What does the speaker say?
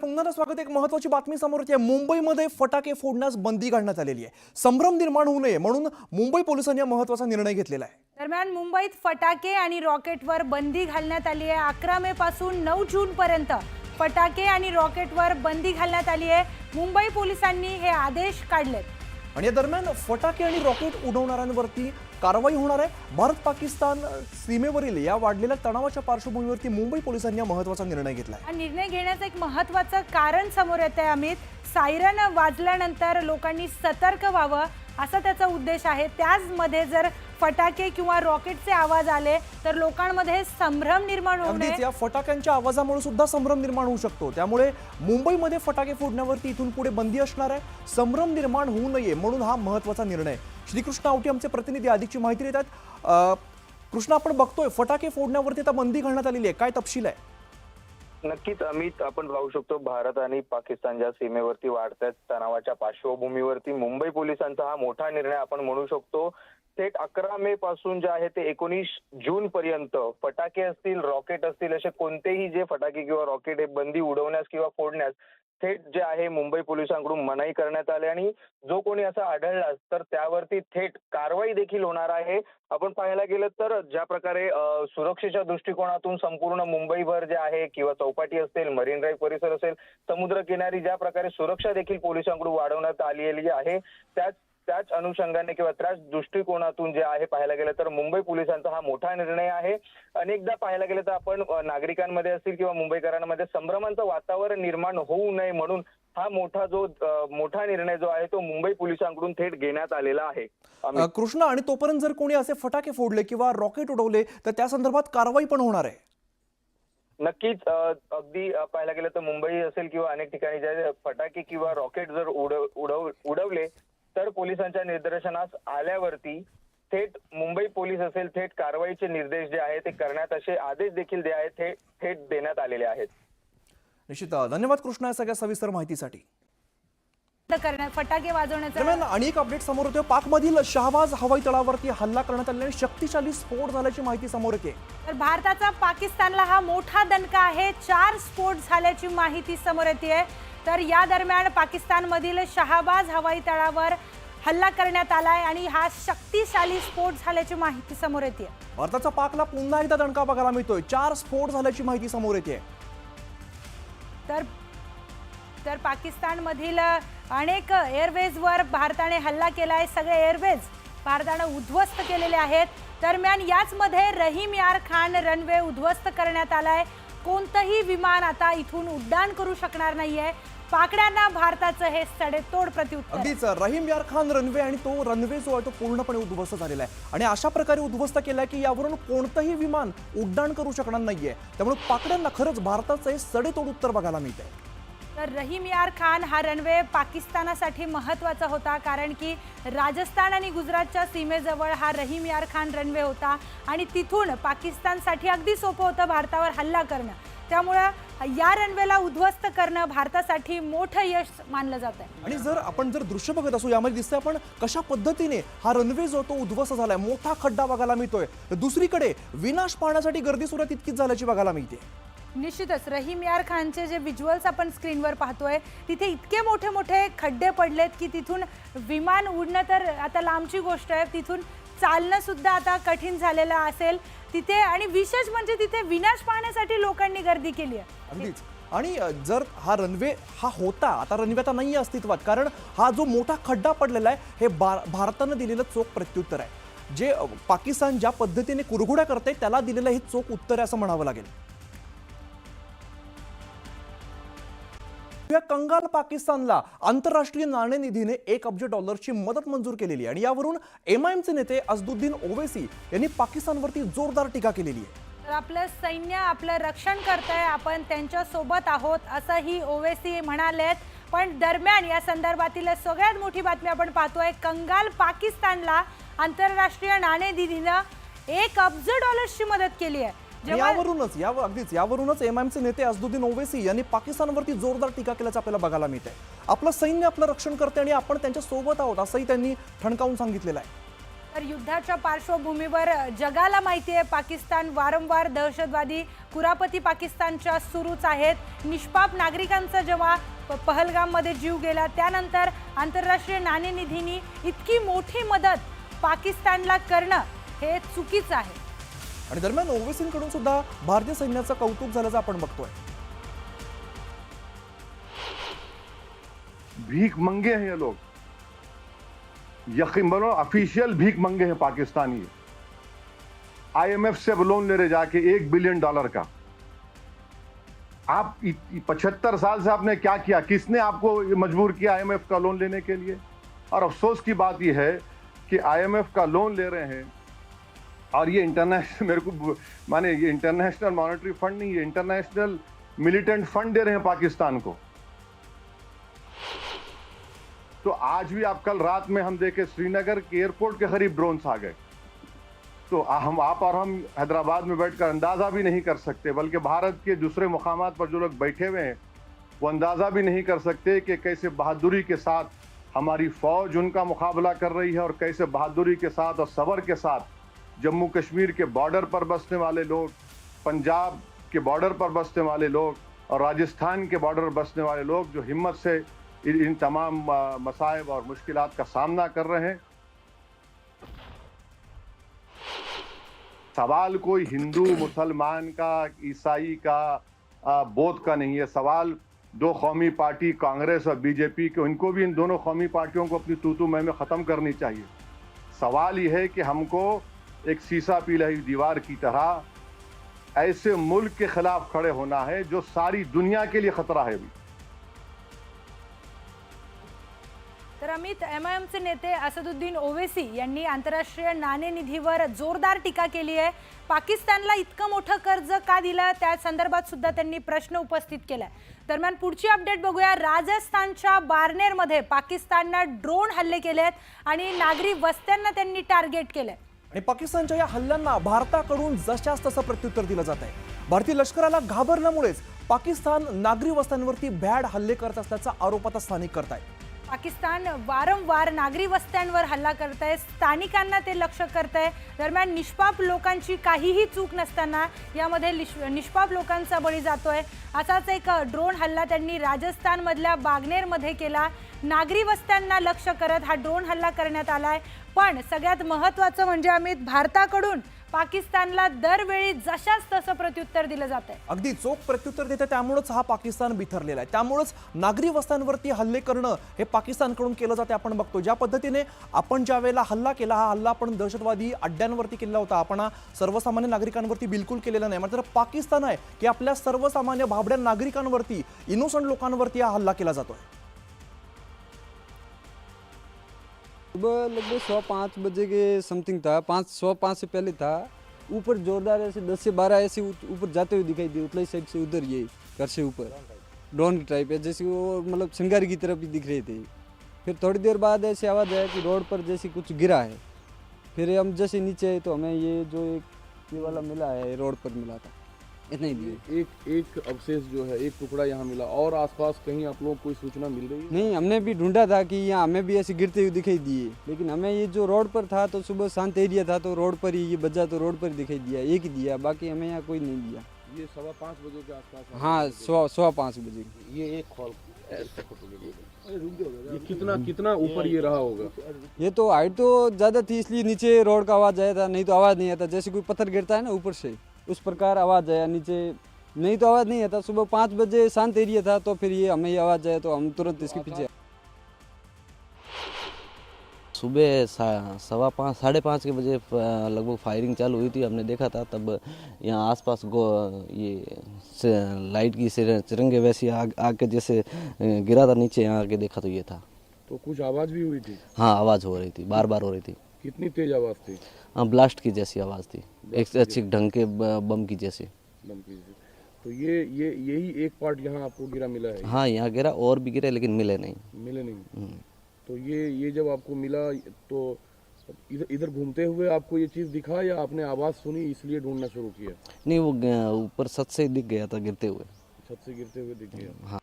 पुन्हा स्वागत। एक महत्त्वाची बातमी समोर येते। मुंबईमध्ये फटाके फोडण्यास बंदी घालण्यात आलेली आहे। संभ्रम निर्माण होऊ नये म्हणून मुंबई पोलिसांनी हा महत्त्वाचा निर्णय घेतलेला आहे। दरम्यान मुंबईत फटाके आणि रॉकेटवर बंदी घालण्यात आली आहे। 11 मे पासून 9 जून पर्यंत फटाके आणि रॉकेटवर बंदी घालण्यात आली आहे। मुंबई पोलिसांनी हे आदेश काढलेत आणि या दरम्यान फटाके आणि रॉकेट उडवणाऱ्यांवरती कारवाई होणार आहे। भारत पाकिस्तान सीमेवरील या वाढलेल्या तणावाच्या पार्श्वभूमीवरती मुंबई पोलिसांनी हा महत्त्वाचा निर्णय घेतला आहे। हा निर्णय घेण्याचं एक महत्त्वाचं कारण समोर येत आहे अमित। सायरन वाजल्यानंतर लोकांनी सतर्क व्हावं असा त्याचा उद्देश आहे। त्याचमध्ये जर फटाके किंवा रॉकेटचे आवाज आले तर लोकांमध्ये संभ्रम निर्माण होऊ नये। या फटाक्यांच्या आवाजामुळे सुद्धा संभ्रम निर्माण होऊ शकतो। त्यामुळे मुंबईमध्ये फटाके फोडण्यावरती इथून पुढे बंदी असणार आहे। संभ्रम निर्माण होऊ नये म्हणून हा महत्त्वाचा निर्णय। श्रीकृष्ण आवटी आमचे प्रतिनिधी अधिकची माहिती देतात। कृष्ण, आपण बघतोय फटाके फोडण्यावरती आता बंदी घालण्यात आलेली आहे, काय तपशील आहे? नक्कीच अमित, आपण पाहू शकतो भारत आणि पाकिस्तानच्या सीमेवरती वाढत्या तणावाच्या पार्श्वभूमीवरती मुंबई पोलिसांचा हा मोठा निर्णय आपण म्हणू शकतो। थेट 11 मे पासून जे आहे ते 19 जून पर्यंत फटाके असतील, रॉकेट असतील, असे कोणतेही जे फटाके किंवा रॉकेट हे बंदी उडवण्यास किंवा फोडण्यास थेट जे आहे मुंबई पोलिसांकडून मनाई करण्यात आली आणि जो कोणी असा आढळला तर त्यावरती थेट कारवाई देखील होणार आहे। आपण पाहायला गेलं तर ज्या प्रकारे सुरक्षेच्या दृष्टिकोनातून संपूर्ण मुंबईभर जे आहे किंवा चौपाटी असेल, मरीन ड्राईव्ह परिसर असेल, समुद्रकिनारी ज्या प्रकारे सुरक्षा देखील पोलिसांकडून वाढवण्यात आलेली आहे, त्याच अनुषंगाने किंवा त्याच दृष्टिकोनातून जे आहे पाहायला गेलं तर मुंबई पोलिसांचा हा मोठा निर्णय आहे। अनेकदा पाहायला गेलं तर आपण नागरिकांमध्ये असतील किंवा मुंबईकरांमध्ये संभ्रमांचं वातावरण निर्माण होऊ नये म्हणून हा मोठा निर्णय जो आहे तो मुंबई पोलिसांकडून थेट घेण्यात आलेला आहे। कृष्ण, आणि तोपर्यंत जर कोणी असे फटाके फोडले किंवा रॉकेट उडवले तर त्या संदर्भात कारवाई पण होणार आहे। नक्कीच अगदी पाहायला गेलं तर मुंबई असेल किंवा अनेक ठिकाणी जे फटाके किंवा रॉकेट जर उडवले तर पोलिसांच्या निदर्शनास आल्यावरती थेट मुंबई पोलीस असेल थेट कारवाईचे निर्देश जे आहे ते करण्यात असे आदेश देखील थेट देण्यात आलेले आहेत। निश्चित धन्यवाद कृष्णा या सगळ्या सविस्तर माहितीसाठी। फटाके वाजवण्याचा दरम्यान आणि एक अपडेट समोर येतोय। पाकमधील शहाबाज हवाई तळावरती हल्ला करण्यात आल्याने शक्तिशाली स्फोट झाल्याची माहिती समोर येते। तर भारताचा पाकिस्तानला हा मोठा दणका आहे। 4 स्फोट झाल्याची माहिती समोर येते। तर या दरम्यान पाकिस्तानमधील शहाबाज हवाई तळावर हल्ला करण्यात आलाय आणि हा शक्तिशाली स्फोट झाल्याची माहिती समोर येते। भारताचा पाकला पुन्हा एकदा दणका बघायला मिळतोय। 4 स्फोट झाल्याची माहिती समोर येते। तर पाकिस्तानमधील अनेक एअरवेजवर भारताने हल्ला केलाय। सगळे एअरवेज भारताने उद्ध्वस्त केलेले आहेत। दरम्यान याचमध्ये रहीम यार खान रनवे उद्ध्वस्त करण्यात आलाय। कोणतंही विमान आता इथून उड्डाण करू शकणार नाहीये। पाकड्यांना भारताचं हे सडेतोड प्रत्युत्तर। अगदीच रहीम यार खान रनवे आणि तो रनवे जो आहे तो पूर्णपणे उद्ध्वस्त झालेला आहे आणि अशा प्रकारे उद्ध्वस्त केलाय की यावरून कोणतंही विमान उड्डाण करू शकणार नाहीये। त्यामुळे पाकड्यांना खरंच भारताचं हे सडेतोड उत्तर बघायला मिळतंय। तर रहीम यार खान हा रनवे पाकिस्तानासाठी महत्त्वाचा होता, कारण की राजस्थान आणि गुजरातच्या सीमेजवळ हा रहीम यार खान रनवे होता आणि तिथून पाकिस्तानसाठी अगदी सोपं होतं भारतावर हल्ला करणं। त्यामुळे या रनवेला उद्ध्वस्त करणं भारतासाठी मोठं यश मानलं जात आहे। आणि आपण जर दृश्य बघत असू यामध्ये दिसतंय आपण कशा पद्धतीने हा रनवे जो तो उद्ध्वस्त झालाय। मोठा खड्डा बघायला मिळतोय। दुसरीकडे विनाश पाहण्यासाठी गर्दी सुद्धा तितकीच झाल्याची बघायला मिळते। निश्चितच रहीम यार खानचे जे व्हिज्युअल्स आपण स्क्रीनवर पाहतोय तिथे इतके मोठे मोठे खड्डे पडलेत की तिथून विमान उडणं तर आता लांबची गोष्ट आहे, तिथून चालणं सुद्धा आता कठीण झालेलं असेल तिथे। आणि विशेष म्हणजे तिथे विनाश पाहण्यासाठी लोकांनी गर्दी केली आहे। अगदीच। आणि जर हा रनवे हा होता, आता रनवे आता नाही अस्तित्वात, कारण हा जो मोठा खड्डा पडलेला आहे हे भारतानं दिलेलं चोख प्रत्युत्तर आहे। जे पाकिस्तान ज्या पद्धतीने कुरघोड्या करते त्याला दिलेलं हे चोख उत्तर आहे असं म्हणावं लागेल। कंगाल पाकिस्तानला आंतरराष्ट्रीय नाणेनिधीने $1 अब्ज मदत मंजूर केलेली आहे आणि यावरून एमआयएमचे नेते असदुद्दीन ओवैसी यांनी पाकिस्तानवरती जोरदार टीका केलेली आहे। तर आपलं सैन्य आपलं रक्षण करतंय, आपण त्यांच्या सोबत आहोत असंही ओवैसी म्हणालेत। पण दरम्यान या संदर्भातील सगळ्यात मोठी बातमी आपण पाहतोय, कंगाल पाकिस्तानला आंतरराष्ट्रीय नाणेनिधीने $1 अब्ज मदत केली आहे। यावरूनच एमआयएमचे नेते असदुद्दीन ओवैसी यांनी पाकिस्तानवरती जोरदार टीका केल्याचं आपल्याला बघायला मिळतंय। आपलं सैन्य आपलं रक्षण करते आणि आपण त्यांच्या सोबत आहोत असंही त्यांनी ठणकावून सांगितलेलं आहे। तर युद्धाच्या पार्श्वभूमीवर जगाला माहिती आहे पाकिस्तान वारंवार दहशतवादी कुरापती पाकिस्तानच्या सुरूच आहेत. निष्पाप नागरिकांचा जेव्हा पहलगाममध्ये जीव गेला त्यानंतर आंतरराष्ट्रीय नाणेनिधीने इतकी मोठी मदत पाकिस्तानला करणं हे चुकीचं आहे. आणि दरम्यान ओवेसींकडून सुद्धा भारतीय सैन्याचं कौतुक झाल्याचं आपण बघतोय. भीख मंगे हैं ये लोग, यकीन मानो ऑफिशियल भीख मंगे हैं पाकिस्तानी. आईएमएफ से लोन ले रहे जाके $1 बिलियन का. आप 75 साल से आपने क्या किया? किसने आपको मजबूर किया आईएमएफ का लोन लेने के लिए? और अफसोस की बात यह है कि आईएमएफ का लोन ले रहे हैं और ये इंटरनेशनल, मेरे को माने ये इंटरनेशनल मॉनेटरी फंड नहीं, ये इंटरनेशनल मिलिटेंट फंड दे रहे हैं पाकिस्तान को. तो आज भी आप कल रात में हम देखे श्रीनगर के एयरपोर्ट के करीब ड्रोन्स आ गए. तो आप और हम हैदराबाद में बैठकर अंदाजा भी नहीं कर सकते, बल्कि भारत के दूसरे मुकामात पर जो लोग बैठे हुए हैं वो अंदाजा भी नहीं कर सकते कि कैसे बहादुरी के साथ हमारी फौज उनका मुकाबला कर रही है और कैसे बहादुरी के साथ और सब्र के साथ जम्मू कश्मीर के बॉर्डर पर बसने वाले लोग, पंजाब के बॉर्डर पर बसने वाले लोग और राजस्थान के बॉर्डर पर बसने वाले लोग जो हिम्मत से इन तमाम मसाइब और मुश्किलात का सामना कर रहे हैं. सवाल कोई हिंदू मुसलमान का, ईसाई का, बौद्ध का नहीं है. सवाल दो कौमी पार्टी कांग्रेस और बीजेपी के, इनको भी इन दोनों कौमी पार्टियों को अपनी तू मैं में ख़त्म करनी चाहिए. सवाल यह है कि हमको एक शीशा पी रही दीवार की तरह ऐसे मुल्क के खिलाफ खड़े होना है जो सारी दुनिया के लिए खतरा है. तर अमित, एमआयएमचे नेते असदुद्दीन ओवेसी यांनी आंतरराष्ट्रीय नाणेनिधीवर जोरदार टीका केली आहे. पाकिस्तानला इतकं मोठं कर्ज का दिलं त्या संदर्भात सुद्धा त्यांनी प्रश्न उपस्थित केलाय. दरम्यान पुढची अपडेट बघूया. राजस्थानच्या बार्नेरमध्ये पाकिस्ताननं ड्रोन हल्ले केलेत आणि नागरी वस्त्यांना त्यांनी टार्गेट केलंय. आणि पाकिस्तानच्या या हल्ल्यांना भारताकडून जशास तसं प्रत्युत्तर दिलं जात आहे. भारतीय लष्कराला घाबरल्यामुळेच पाकिस्तान नागरी वस्त्यांवरती भ्याड हल्ले करत असल्याचा आरोप आता स्थानिक करतायत. पाकिस्तान वारंवार नागरी वस्त्यांवर हल्ला करत आहे, स्थानिकांना ते लक्ष्य करत आहे. दरम्यान निष्पाप लोकांची काहीही चूक नसताना यामध्ये निष्पाप लोकांचा बळी जातोय. असाच एक ड्रोन हल्ला त्यांनी राजस्थानमधल्या बागनेरमध्ये केला. नागरी वस्त्यांना लक्ष्य करत हा ड्रोन हल्ला करण्यात आलाय. पण सगळ्यात महत्त्वाचं म्हणजे अमित, भारताकडून पाकिस्तानला दरवेळी जशास तसं प्रत्युत्तर दिलं जात आहे. अगदी चोख प्रत्युत्तर देते, त्यामुळेच हा पाकिस्तान बिथरलेला आहे. त्यामुळेच नागरी वस्त्यांवरती हल्ले करणं हे पाकिस्तानकडून केलं जाते. आपण बघतो ज्या पद्धतीने आपण ज्या वेळेला हल्ला केला, हा हल्ला आपण दहशतवादी अड्ड्यांवरती केलेला होता. आपण सर्वसामान्य नागरिकांवरती बिलकुल केलेला नाही. मात्र पाकिस्तान आहे की आपल्या सर्वसामान्य भाबड्या नागरिकांवरती, इनोसंट लोकांवरती हा हल्ला केला जातोय. सुबह लगभग 5:15 बजे के समथिंग था, 5:05 से पहले था. ऊपर जोरदार ऐसे 10 से 12 ऐसे ऊपर जाते हुए दिखाई दिए, उतलाई साइड से उधर, ये घर से ऊपर ड्रोन की टाइप है, जैसे वो मतलब सिंगारी की तरफ ही दिख रहे थे. फिर थोड़ी देर बाद ऐसे आवाज़ आया कि रोड पर जैसे कुछ गिरा है. फिर हम जैसे नीचे आए तो हमें ये जो एक ये वाला मिला है, रोड पर मिला था, इतना ही दिए. एक अवशेष जो है, एक टुकड़ा यहाँ मिला. और आसपास कहीं आप लोगों को कोई सूचना मिल रही है? नहीं, हमने भी ढूंढा था कि यहाँ हमें भी ऐसे गिरते हुए दिखाई दिए, लेकिन हमें ये जो रोड पर था तो सुबह शांत एरिया था तो रोड पर ही ये बजा, तो रोड पर ही दिखाई दिया, एक ही दिया, बाकी हमें यहाँ कोई नहीं दिया. ये 5:15 बजे के आसपास? हाँ, 5:15 बजे. ये एक हॉल ये कितना ऊपर ये रहा होगा? ये तो हाइट तो ज़्यादा थी, इसलिए नीचे रोड का आवाज़ आया था, नहीं तो आवाज़ नहीं आता. जैसे कोई पत्थर गिरता है ना ऊपर से, उस प्रकार आवाज़ आया. नीचे नहीं तो आवाज़ नहीं आता. सुबह 5 बजे शांत एरिया था तो फिर ये हमें ये आवाज़ आया तो हम तुरंत इसके पीछे. सुबह 5:15 5:30 के बजे लगभग फायरिंग चालू हुई थी. हमने देखा था तब यहाँ आसपास ये लाइट की तिरंगे वैसी आग के जैसे गिरा था नीचे. यहाँ आके देखा तो ये था. तो कुछ आवाज़ भी हुई थी? हाँ, आवाज़ हो रही थी, बार बार हो रही थी. कितनी तेज आवाज़ थी? हाँ, ब्लास्ट की जैसी आवाज़ थी, एक अच्छी ढंग के बम की जैसी. तो यही एक पार्ट यहाँ आपको गिरा मिला है? हाँ, यहाँ गिरा, और भी गिरे लेकिन मिले नहीं. तो ये जब आपको मिला तो इधर घूमते हुए आपको ये चीज़ दिखा या आपने आवाज़ सुनी इसलिए ढूंढना शुरू किया? नहीं, वो ऊपर छत से दिख गया था गिरते हुए. छत से गिरते हुए दिख गया. हाँ.